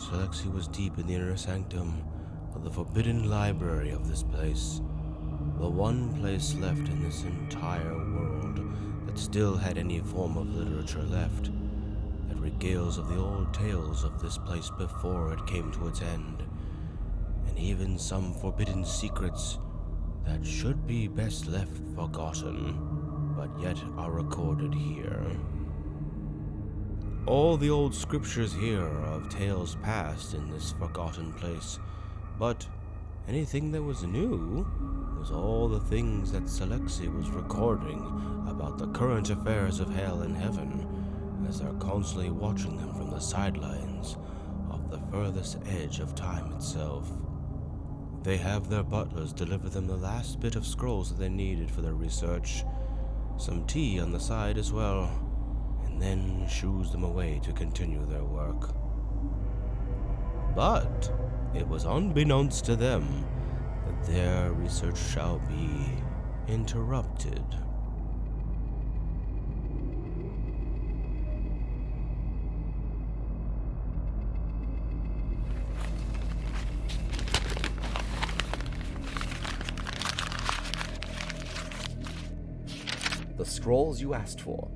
Salexi was deep in the inner sanctum of the forbidden library of this place, the one place left in this entire world that still had any form of literature left, that regales of the old tales of this place before it came to its end, and even some forbidden secrets that should be best left forgotten, but yet are recorded here. All the old scriptures here are of tales past in this forgotten place, but anything that was new was all the things that Salexi was recording about the current affairs of hell and heaven, as they're constantly watching them from the sidelines of the furthest edge of time itself. They have their butlers deliver them the last bit of scrolls that they needed for their research, some tea on the side as well, and then shoos them away to continue their work. But it was unbeknownst to them that their research shall be interrupted. The scrolls you asked for.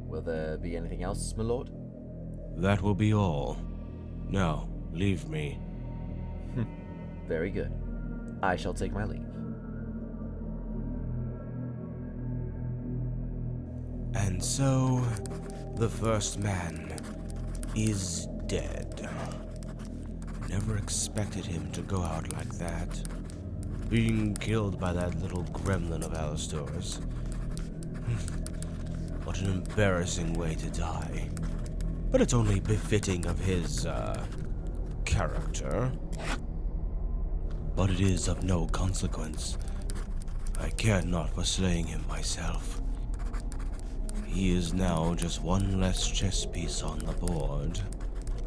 Will there be anything else, my lord? That will be all. Now, leave me. Very good. I shall take my leave. And so, the first man is dead. Never expected him to go out like that. Being killed by that little gremlin of Alistair's. What an embarrassing way to die. But it's only befitting of his, character. But it is of no consequence. I cared not for slaying him myself. He is now just one less chess piece on the board.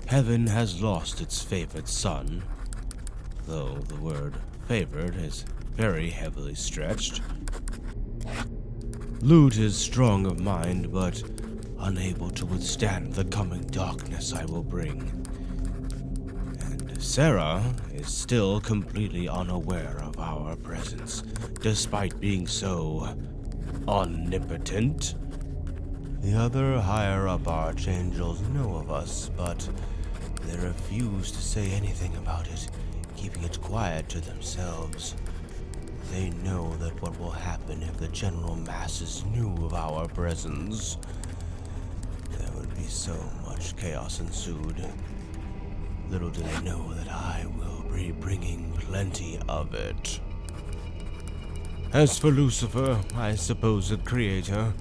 Heaven has lost its favored son, though the word favored is very heavily stretched. Lute is strong of mind, but unable to withstand the coming darkness I will bring. And Sarah is still completely unaware of our presence, despite being so omnipotent. The other higher-up archangels know of us, but they refuse to say anything about it, keeping it quiet to themselves. They know that what will happen if the general masses knew of our presence. There would be so much chaos ensued. Little do they know that I will be bringing plenty of it. As for Lucifer, my supposed creator,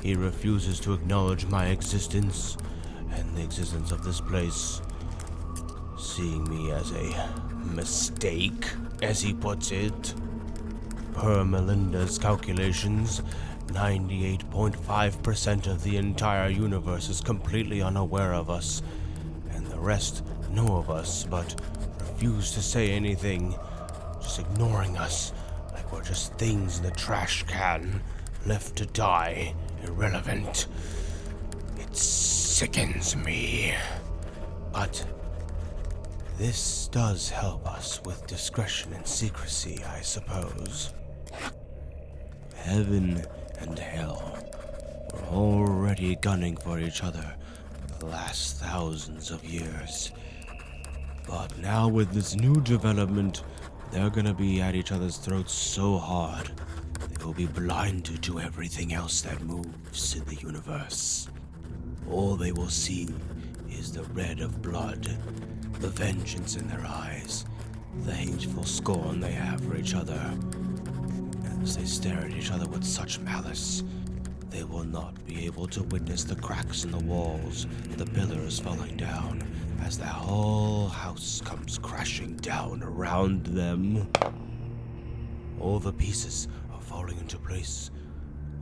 he refuses to acknowledge my existence and the existence of this place, seeing me as a mistake, as he puts it. Per Melinda's calculations, 98.5% of the entire universe is completely unaware of us, and the rest know of us but refuse to say anything, just ignoring us like we're just things in the trash can, left to die, irrelevant. It sickens me. But this does help us with discretion and secrecy, I suppose. Heaven and hell were already gunning for each other for the last thousands of years. But now with this new development, they're gonna be at each other's throats so hard, they will be blinded to everything else that moves in the universe. All they will see is the red of blood, the vengeance in their eyes, the hateful scorn they have for each other. As they stare at each other with such malice, they will not be able to witness the cracks in the walls, the pillars falling down, as the whole house comes crashing down around them. All the pieces are falling into place,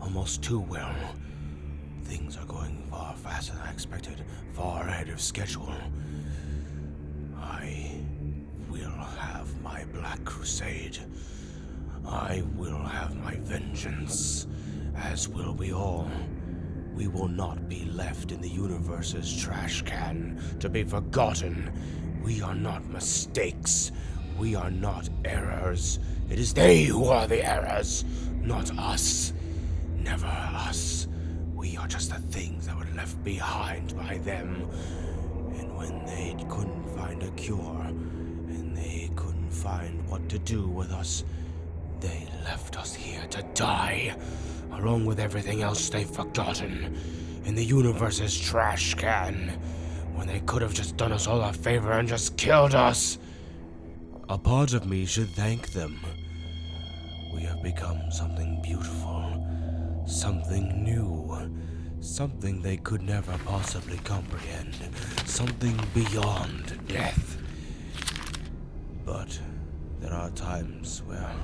almost too well. Things are going far faster than I expected, far ahead of schedule. I will have my Black Crusade. I will have my vengeance, as will we all. We will not be left in the universe's trash can to be forgotten. We are not mistakes. We are not errors. It is they who are the errors, not us. Never us. We are just the things that were left behind by them. And when they couldn't find a cure, and they couldn't find what to do with us, they left us here to die, along with everything else they've forgotten, in the universe's trash can, when they could have just done us all a favor and just killed us. A part of me should thank them. We have become something beautiful, something new, something they could never possibly comprehend, something beyond death. But there are times where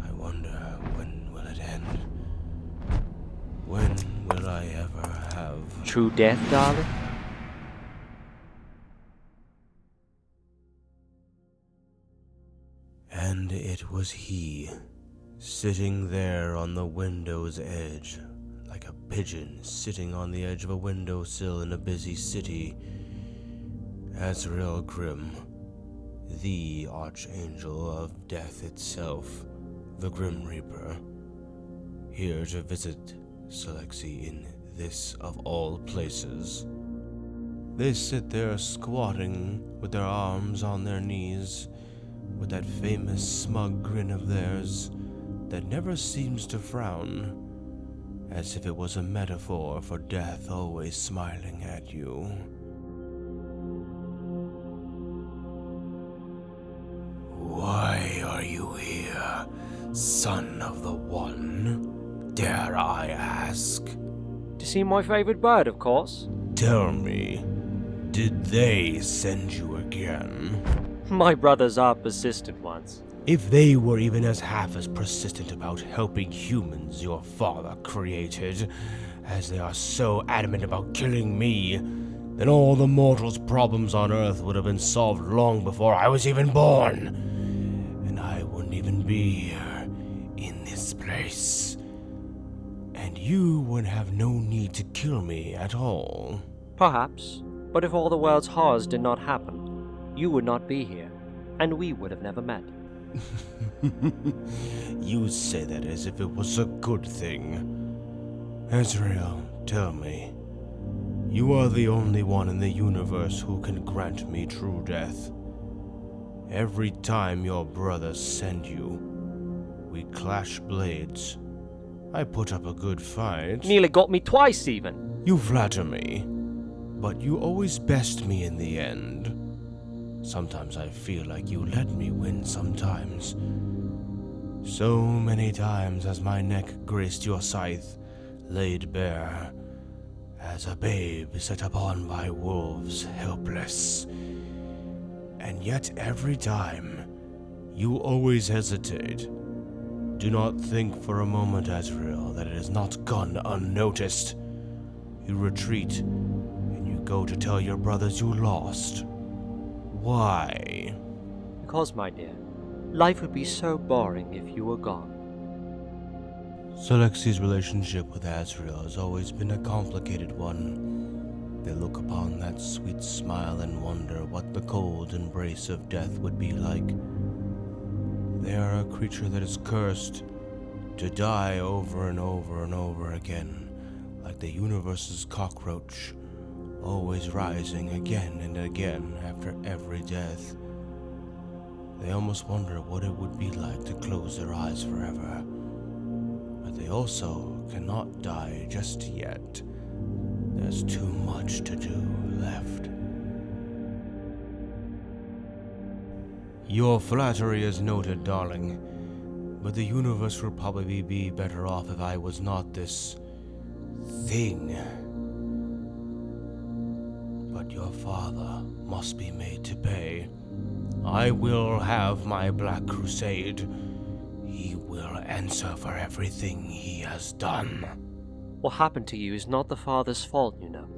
I wonder, when will it end? When will I ever have true death, darling? And it was he, sitting there on the window's edge, like a pigeon sitting on the edge of a windowsill in a busy city. Azreal Grim, the Archangel of Death itself, the Grim Reaper, here to visit Salexi in this of all places. They sit there squatting with their arms on their knees, with that famous smug grin of theirs that never seems to frown, as if it was a metaphor for death always smiling at you. Why are you here, son of the One? Dare I ask? To see my favorite bird, of course. Tell me, did they send you again? My brothers are persistent ones. If they were even half as persistent about helping humans your father created, as they are so adamant about killing me, then all the mortals' problems on Earth would have been solved long before I was even born. And I wouldn't even be here, in this place. And you would have no need to kill me at all. Perhaps, but if all the world's horrors did not happen, you would not be here, and we would have never met. You say that as if it was a good thing. Azrael, tell me. You are the only one in the universe who can grant me true death. Every time your brothers send you, we clash blades. I put up a good fight. Nearly got me twice, even. You flatter me, but you always best me in the end. Sometimes I feel like you let me win sometimes. So many times has my neck graced your scythe, laid bare, as a babe set upon by wolves, helpless. And yet every time, you always hesitate. Do not think for a moment, Azrael, that it has not gone unnoticed. You retreat, and you go to tell your brothers you lost. Why? Because, my dear, life would be so boring if you were gone. Salexi's relationship with Azrael has always been a complicated one. They look upon that sweet smile and wonder what the cold embrace of death would be like. They are a creature that is cursed to die over and over and over again, like the universe's cockroach, always rising again and again after every death. They almost wonder what it would be like to close their eyes forever. But they also cannot die just yet. There's too much to do left. Your flattery is noted, darling, but the universe would probably be better off if I was not this thing. But your father must be made to pay. I will have my Black Crusade. He will answer for everything he has done. What happened to you is not the father's fault, you know.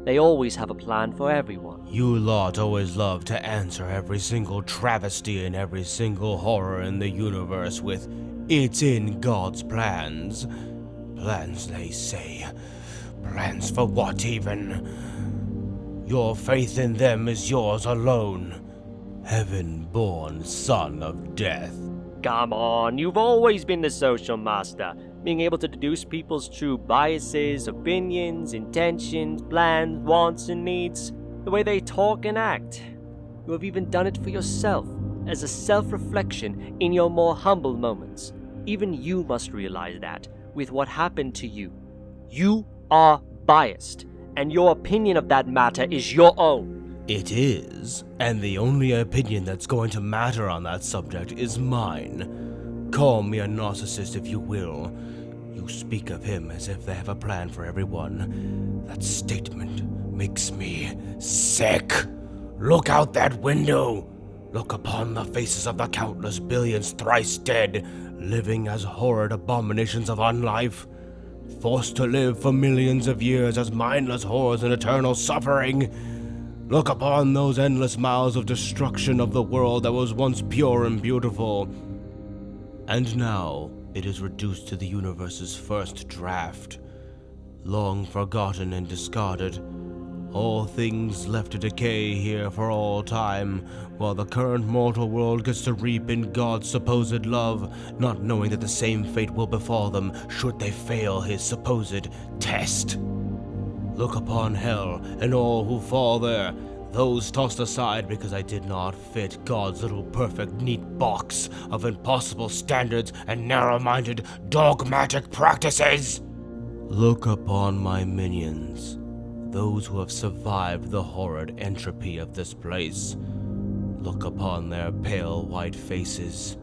They always have a plan for everyone. You lot always love to answer every single travesty and every single horror in the universe with, "It's in God's plans." Plans, they say. Plans for what even? Your faith in them is yours alone. Heaven-born son of death. Come on, you've always been the social master, being able to deduce people's true biases, opinions, intentions, plans, wants, and needs, the way they talk and act. You have even done it for yourself, as a self-reflection in your more humble moments. Even you must realize that, with what happened to you. You are biased, and your opinion of that matter is your own. It is, and the only opinion that's going to matter on that subject is mine. Call me a narcissist if you will. You speak of him as if they have a plan for everyone. That statement makes me sick. Look out that window. Look upon the faces of the countless billions thrice dead, living as horrid abominations of unlife, forced to live for millions of years as mindless horrors in eternal suffering. Look upon those endless miles of destruction of the world that was once pure and beautiful. And now it is reduced to the universe's first draft. Long forgotten and discarded, all things left to decay here for all time, while the current mortal world gets to reap in God's supposed love, not knowing that the same fate will befall them should they fail his supposed test. Look upon hell and all who fall there, those tossed aside because I did not fit God's little perfect neat box of impossible standards and narrow-minded dogmatic practices. Look upon my minions, those who have survived the horrid entropy of this place. Look upon their pale white faces.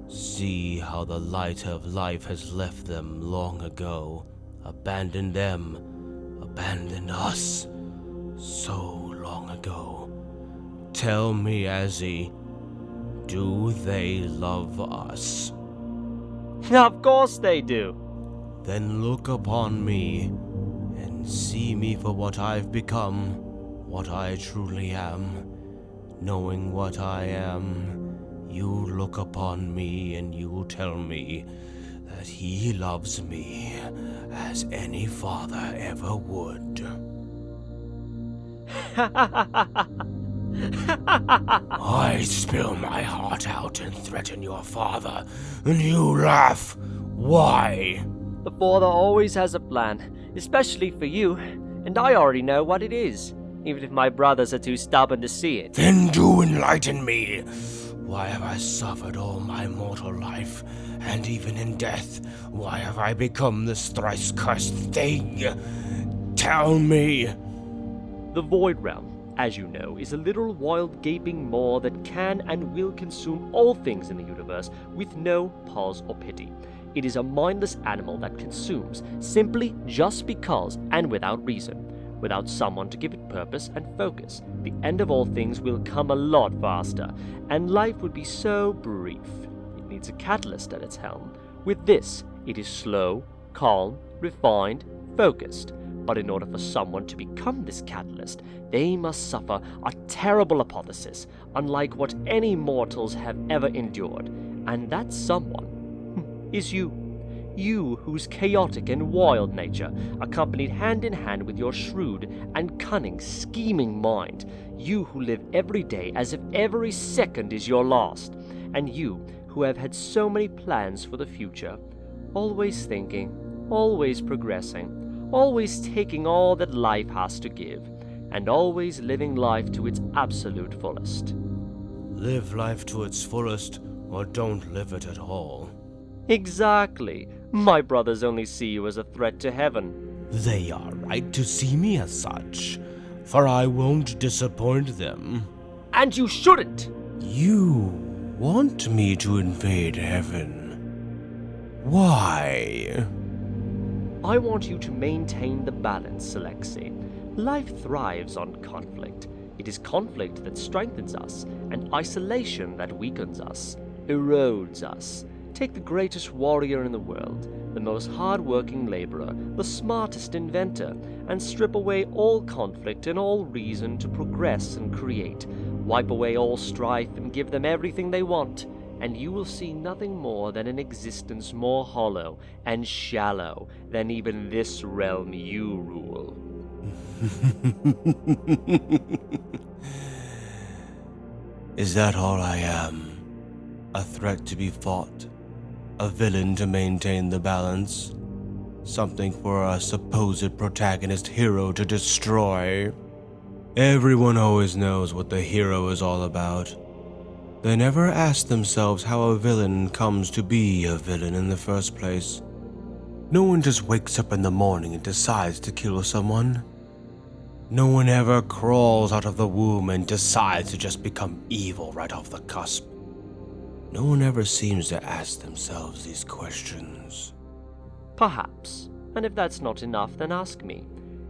See how the light of life has left them long ago, abandoned them, abandoned us, so long ago. Tell me, Azzy, do they love us? Of course they do. Then look upon me, and see me for what I've become, what I truly am. Knowing what I am, you look upon me and you tell me that he loves me as any father ever would. I spill my heart out and threaten your father, and you laugh. Why? The father always has a plan, especially for you, and I already know what it is, even if my brothers are too stubborn to see it. Then do enlighten me. Why have I suffered all my mortal life, and even in death, why have I become this thrice cursed thing? Tell me. The Void Realm, as you know, is a literal wild gaping maw that can and will consume all things in the universe with no pause or pity. It is a mindless animal that consumes simply just because and without reason. Without someone to give it purpose and focus, the end of all things will come a lot faster, and life would be so brief. It needs a catalyst at its helm. With this, it is slow, calm, refined, focused. But in order for someone to become this catalyst, they must suffer a terrible apotheosis, unlike what any mortals have ever endured. And that someone is you. You whose chaotic and wild nature, accompanied hand in hand with your shrewd and cunning, scheming mind. You who live every day as if every second is your last. And you who have had so many plans for the future, always thinking, always progressing, always taking all that life has to give, and always living life to its absolute fullest. Live life to its fullest, or don't live it at all. Exactly. My brothers only see you as a threat to heaven. They are right to see me as such, for I won't disappoint them. And you shouldn't! You want me to invade heaven. Why? I want you to maintain the balance, Salexi. Life thrives on conflict. It is conflict that strengthens us, and isolation that weakens us, erodes us. Take the greatest warrior in the world, the most hard-working laborer, the smartest inventor, and strip away all conflict and all reason to progress and create. Wipe away all strife and give them everything they want, and you will see nothing more than an existence more hollow and shallow than even this realm you rule. Is that all I am? A threat to be fought? A villain to maintain the balance? Something for a supposed protagonist hero to destroy? Everyone always knows what the hero is all about. They never ask themselves how a villain comes to be a villain in the first place. No one just wakes up in the morning and decides to kill someone. No one ever crawls out of the womb and decides to just become evil right off the cusp. No one ever seems to ask themselves these questions. Perhaps, and if that's not enough, then ask me.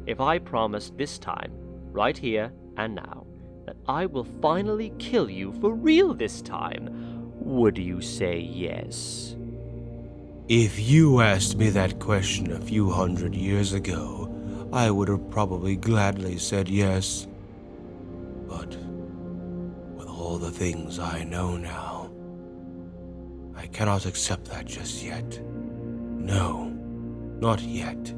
If I promise this time, right here and now, that I will finally kill you for real this time, would you say yes? If you asked me that question a few hundred years ago, I would have probably gladly said yes. But with all the things I know now, I cannot accept that just yet. No, not yet.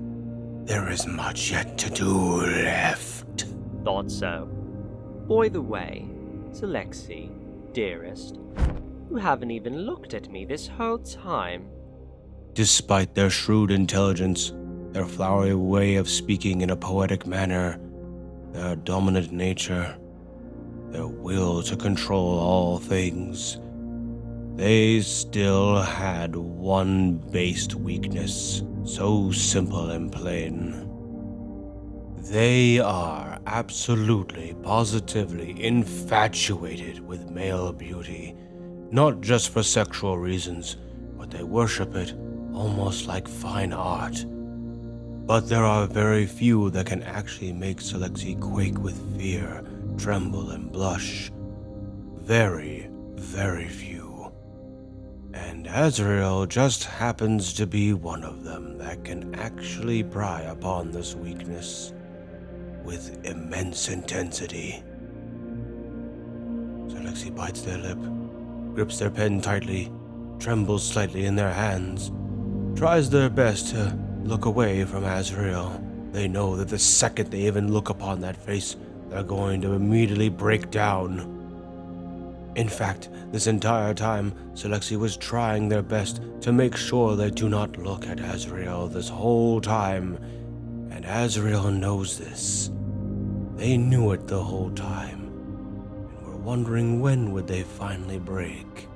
There is much yet to do left. Thought so. By the way, Salexi, dearest, you haven't even looked at me this whole time. Despite their shrewd intelligence, their flowery way of speaking in a poetic manner, their dominant nature, their will to control all things, they still had one based weakness, so simple and plain. They are absolutely, positively infatuated with male beauty, not just for sexual reasons, but they worship it almost like fine art. But there are very few that can actually make Salexi quake with fear, tremble, and blush. Very, very few. And Azrael just happens to be one of them that can actually pry upon this weakness with immense intensity. Salexi bites their lip, grips their pen tightly, trembles slightly in their hands, tries their best to look away from Azrael. They know that the second they even look upon that face, they're going to immediately break down. In fact, this entire time, Salexi was trying their best to make sure they do not look at Azrael this whole time, and Azrael knows this. They knew it the whole time, and were wondering when would they finally break.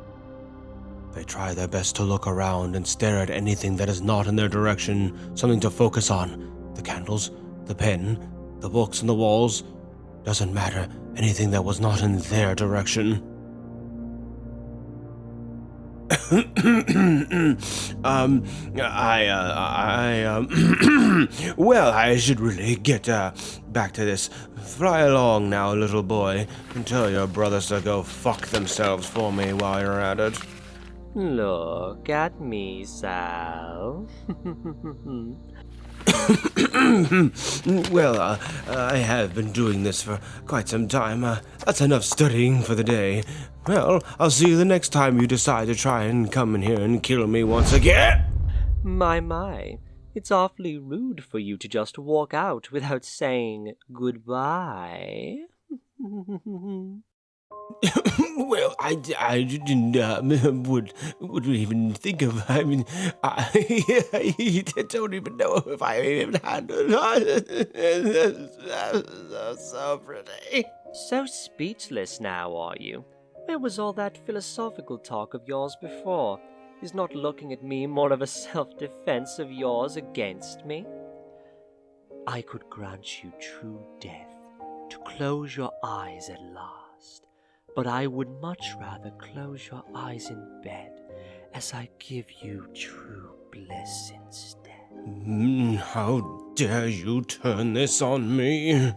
They try their best to look around and stare at anything that is not in their direction, something to focus on. The candles, the pen, the books on the walls. Doesn't matter, anything that was not in their direction. Well, I should really get back to this. Fly along now, little boy, and tell your brothers to go fuck themselves for me while you're at it. Look at me, Sal. Well, I have been doing this for quite some time. That's enough studying for the day. Well, I'll see you the next time you decide to try and come in here and kill me once again. My. It's awfully rude for you to just walk out without saying goodbye. Well, I didn't would even think of. I mean, I don't even know if I even had. So pretty. So speechless now, are you? Where was all that philosophical talk of yours before? Is not looking at me more of a self-defense of yours against me? I could grant you true death, to close your eyes at last. But I would much rather close your eyes in bed, as I give you true bliss instead. How dare you turn this on me?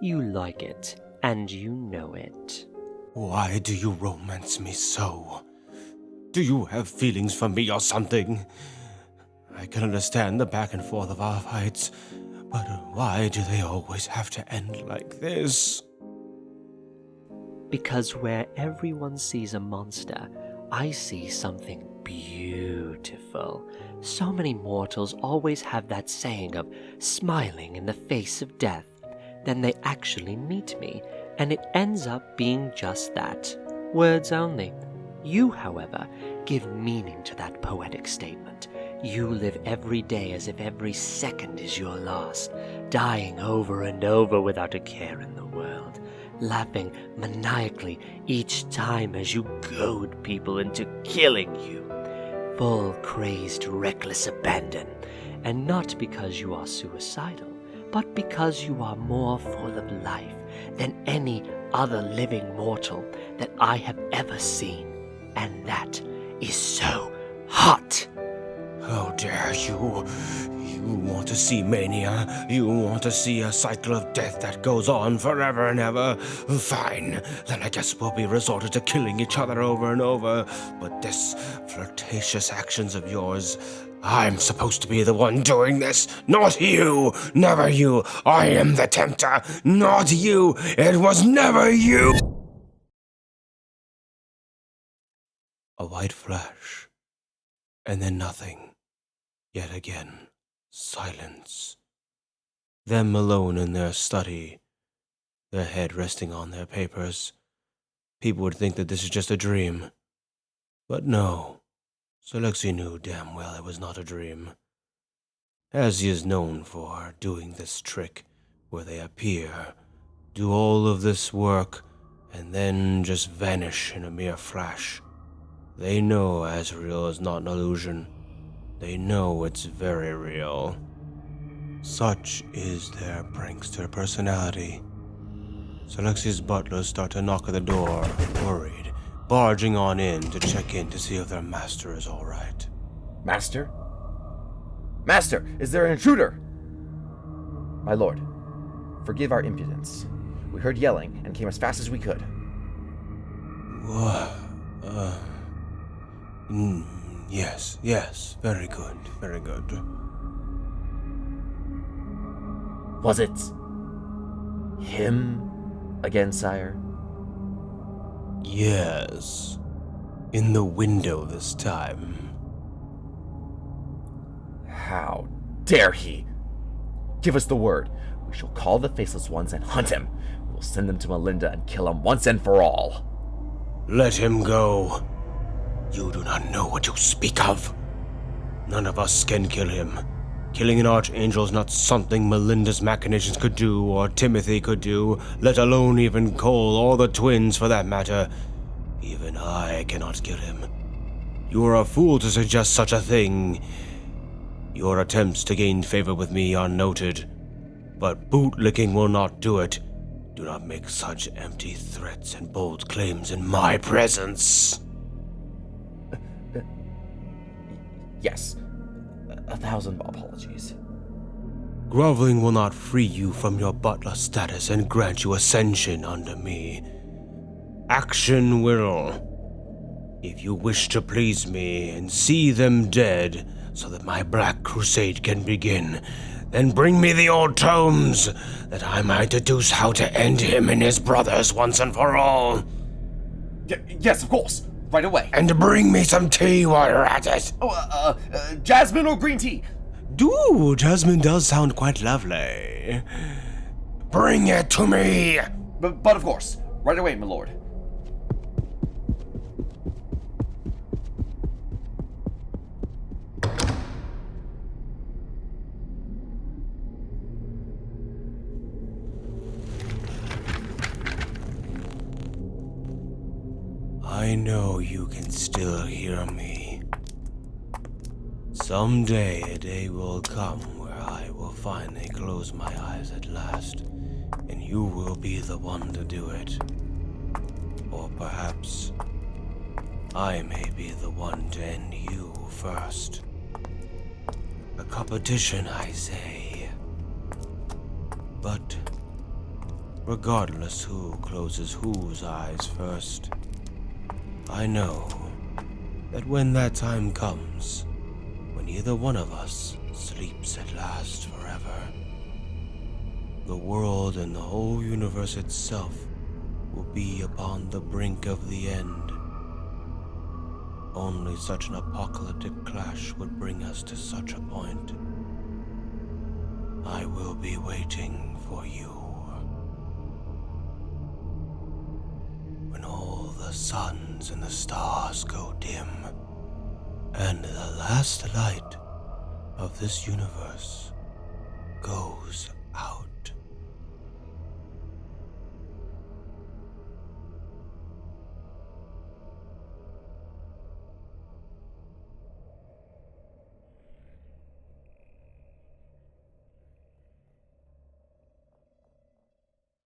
You like it, and you know it. Why do you romance me so? Do you have feelings for me or something? I can understand the back and forth of our fights, but why do they always have to end like this? Because where everyone sees a monster, I see something beautiful. So many mortals always have that saying of smiling in the face of death. Then they actually meet me, and it ends up being just that. Words only. You, however, give meaning to that poetic statement. You live every day as if every second is your last, dying over and over without a care in the world, laughing maniacally each time as you goad people into killing you. Full, crazed, reckless abandon, and not because you are suicidal, but because you are more full of life than any other living mortal that I have ever seen. And that is so hot. How dare you? You want to see mania? You want to see a cycle of death that goes on forever and ever? Fine, then I guess we'll be resorted to killing each other over and over. But this flirtatious actions of yours, I'm supposed to be the one doing this, not you! Never you! I am the tempter, not you! It was never you! A white flash, and then nothing. Yet again, silence. Them alone in their study, their head resting on their papers. People would think that this is just a dream. But no, Salexi knew damn well it was not a dream. As he is known for doing this trick, where they appear, do all of this work, and then just vanish in a mere flash. They know Azrael is not an illusion. They know it's very real. Such is their prankster personality. Salexi's butlers start to knock at the door, worried, barging on in to check in to see if their master is all right. Master? Master, is there an intruder? My lord, forgive our impudence. We heard yelling and came as fast as we could. Yes, very good. Was it him again, sire? Yes, in the window this time. How dare he? Give us the word. We shall call the Faceless Ones and hunt him. We will send them to Melinda and kill him once and for all. Let him go. You do not know what you speak of. None of us can kill him. Killing an archangel is not something Melinda's machinations could do, or Timothy could do, let alone even Cole, or the twins for that matter. Even I cannot kill him. You are a fool to suggest such a thing. Your attempts to gain favor with me are noted, but bootlicking will not do it. Do not make such empty threats and bold claims in my presence. Yes. 1,000 apologies. Groveling will not free you from your butler status and grant you ascension under me. Action will. If you wish to please me and see them dead so that my black crusade can begin, then bring me the old tomes that I might deduce how to end him and his brothers once and for all. Yes, of course. Right away. And bring me some tea while you're at it. Jasmine or green tea? Jasmine does sound quite lovely. Bring it to me! But of course. Right away, my lord. I know you can still hear me. Someday a day will come where I will finally close my eyes at last, and you will be the one to do it. Or perhaps I may be the one to end you first. A competition, I say. But regardless who closes whose eyes first, I know that when that time comes, when either one of us sleeps at last forever, the world and the whole universe itself will be upon the brink of the end. Only such an apocalyptic clash would bring us to such a point. I will be waiting for you. When all the suns and the stars go dim, and the last light of this universe goes